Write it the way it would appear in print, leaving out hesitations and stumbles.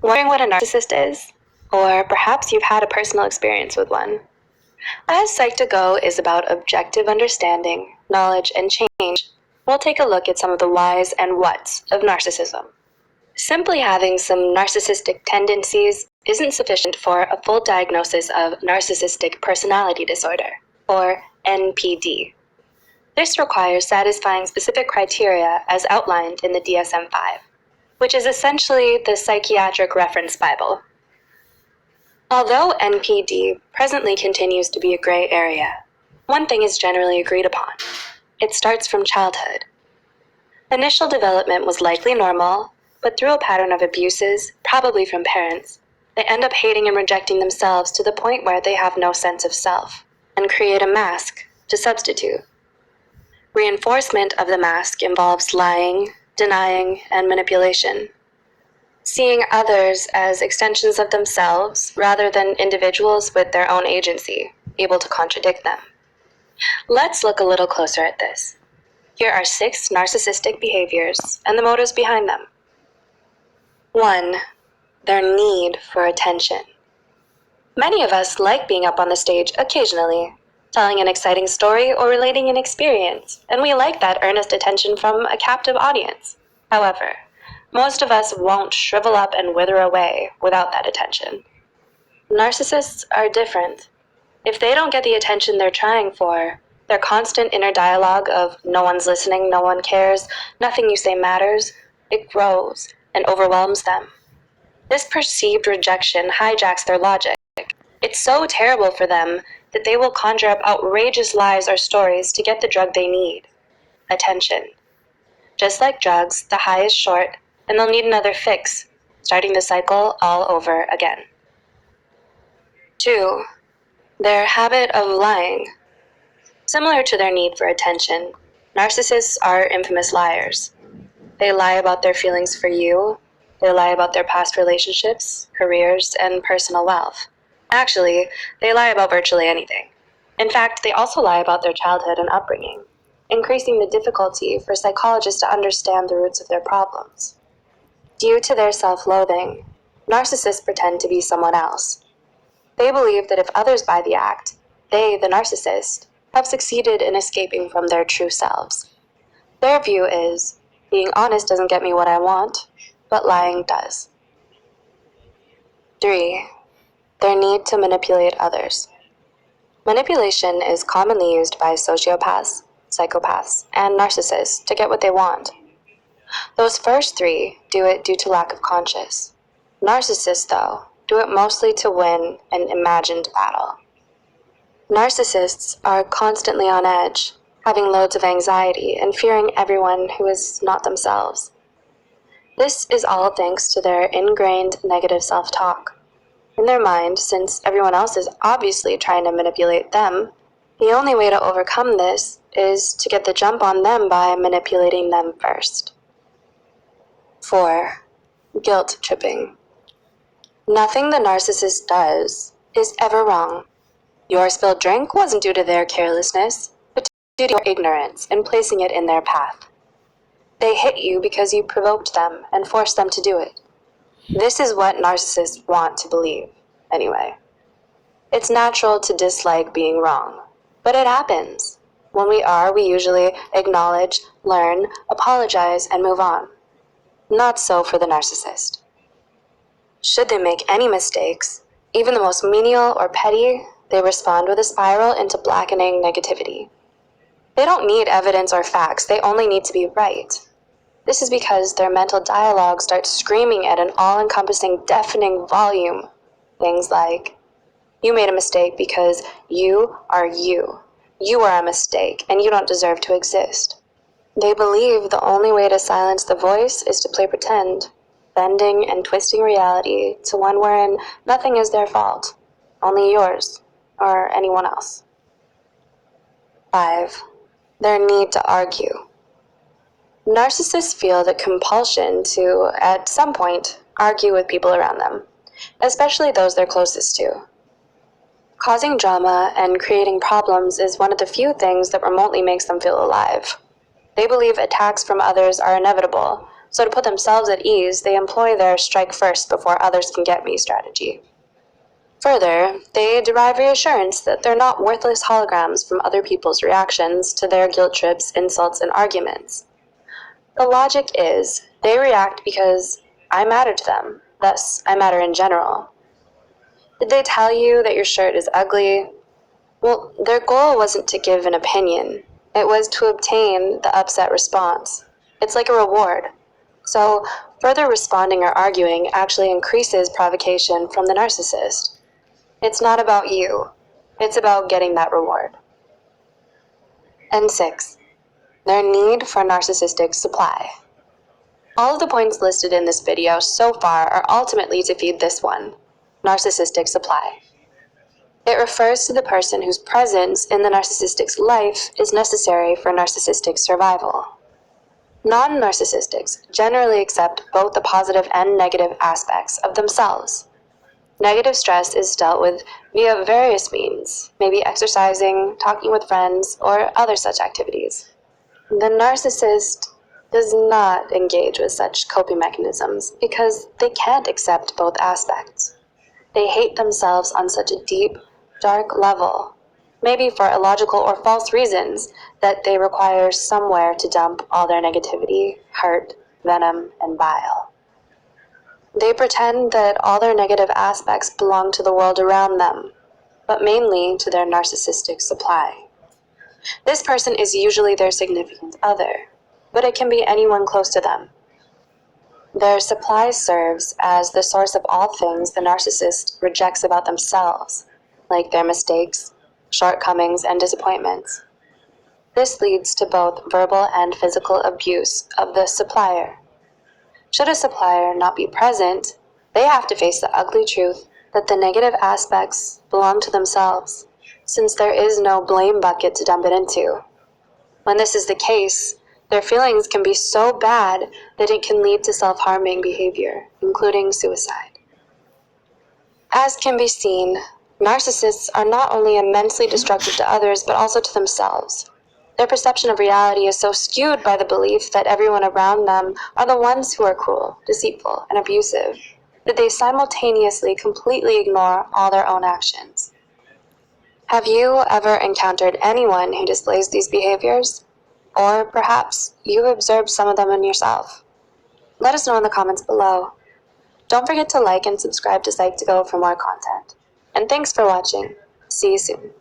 Wondering what a narcissist is? Or perhaps you've had a personal experience with one. As Psych2Go is about objective understanding, knowledge, and change, we'll take a look at some of the whys and whats of narcissism. Simply having some narcissistic tendencies isn't sufficient for a full diagnosis of narcissistic personality disorder, or NPD. This requires satisfying specific criteria as outlined in the DSM-5, which is essentially the psychiatric reference Bible. Although NPD presently continues to be a gray area, one thing is generally agreed upon. It starts from childhood. Initial development was likely normal, but through a pattern of abuses, probably from parents, they end up hating and rejecting themselves to the point where they have no sense of self, and create a mask to substitute. Reinforcement of the mask involves lying, denying, and manipulation. Seeing others as extensions of themselves rather than individuals with their own agency, able to contradict them. Let's look a little closer at this. Here are 6 narcissistic behaviors and the motives behind them. 1. Their need for attention. Many of us like being up on the stage occasionally, telling an exciting story or relating an experience, and we like that earnest attention from a captive audience. However, most of us won't shrivel up and wither away without that attention. Narcissists are different. If they don't get the attention they're trying for, their constant inner dialogue of no one's listening, no one cares, nothing you say matters, it grows and overwhelms them. This perceived rejection hijacks their logic. It's so terrible for them that they will conjure up outrageous lies or stories to get the drug they need: attention. Just like drugs, the high is short, and they'll need another fix, starting the cycle all over again. 2. Their habit of lying. Similar to their need for attention, narcissists are infamous liars. They lie about their feelings for you, they lie about their past relationships, careers, and personal wealth. Actually, they lie about virtually anything. In fact, they also lie about their childhood and upbringing, increasing the difficulty for psychologists to understand the roots of their problems. Due to their self-loathing, narcissists pretend to be someone else. They believe that if others buy the act, they, the narcissist, have succeeded in escaping from their true selves. Their view is, being honest doesn't get me what I want, but lying does. 3. Their need to manipulate others. Manipulation is commonly used by sociopaths, psychopaths, and narcissists to get what they want. Those first 3 do it due to lack of conscience. Narcissists, though, do it mostly to win an imagined battle. Narcissists are constantly on edge, having loads of anxiety and fearing everyone who is not themselves. This is all thanks to their ingrained negative self-talk. In their mind, since everyone else is obviously trying to manipulate them, the only way to overcome this is to get the jump on them by manipulating them first. 4. Guilt tripping. Nothing the narcissist does is ever wrong. Your spilled drink wasn't due to their carelessness, but due to your ignorance in placing it in their path. They hit you because you provoked them and forced them to do it. This is what narcissists want to believe, anyway. It's natural to dislike being wrong, but it happens. When we are, we usually acknowledge, learn, apologize, and move on. Not so for the narcissist. Should they make any mistakes, even the most menial or petty, they respond with a spiral into blackening negativity. They don't need evidence or facts, they only need to be right. This is because their mental dialogue starts screaming at an all-encompassing, deafening volume. Things like, you made a mistake because you are you. You are a mistake, and you don't deserve to exist. They believe the only way to silence the voice is to play pretend, bending and twisting reality to one wherein nothing is their fault, only yours, or anyone else. 5. Their need to argue. Narcissists feel the compulsion to, at some point, argue with people around them, especially those they're closest to. Causing drama and creating problems is one of the few things that remotely makes them feel alive. They believe attacks from others are inevitable, So to put themselves at ease, they employ their strike first before others can get me strategy. Further, they derive reassurance that they're not worthless holograms from other people's reactions to their guilt trips, insults, and arguments. The logic is, they react because I matter to them, thus I matter in general. Did they tell you that your shirt is ugly? Well, their goal wasn't to give an opinion. It was to obtain the upset response. It's like a reward. So, further responding or arguing actually increases provocation from the narcissist. It's not about you. It's about getting that reward. And 6. Their need for narcissistic supply. All of the points listed in this video so far are ultimately to feed this one, narcissistic supply. It refers to the person whose presence in the narcissistic's life is necessary for narcissistic survival. Non-narcissistics generally accept both the positive and negative aspects of themselves. Negative stress is dealt with via various means, maybe exercising, talking with friends, or other such activities. The narcissist does not engage with such coping mechanisms because they can't accept both aspects. They hate themselves on such a deep, dark level, maybe for illogical or false reasons, that they require somewhere to dump all their negativity, hurt, venom, and bile. They pretend that all their negative aspects belong to the world around them, but mainly to their narcissistic supply. This person is usually their significant other, but it can be anyone close to them. Their supply serves as the source of all things the narcissist rejects about themselves, like their mistakes, shortcomings, and disappointments. This leads to both verbal and physical abuse of the supplier. Should a supplier not be present, they have to face the ugly truth that the negative aspects belong to themselves, since there is no blame bucket to dump it into. When this is the case, their feelings can be so bad that it can lead to self-harming behavior, including suicide. As can be seen, narcissists are not only immensely destructive to others, but also to themselves. Their perception of reality is so skewed by the belief that everyone around them are the ones who are cruel, deceitful, and abusive, that they simultaneously completely ignore all their own actions. Have you ever encountered anyone who displays these behaviors? Or perhaps you've observed some of them in yourself? Let us know in the comments below. Don't forget to like and subscribe to Psych2Go for more content. And thanks for watching. See you soon.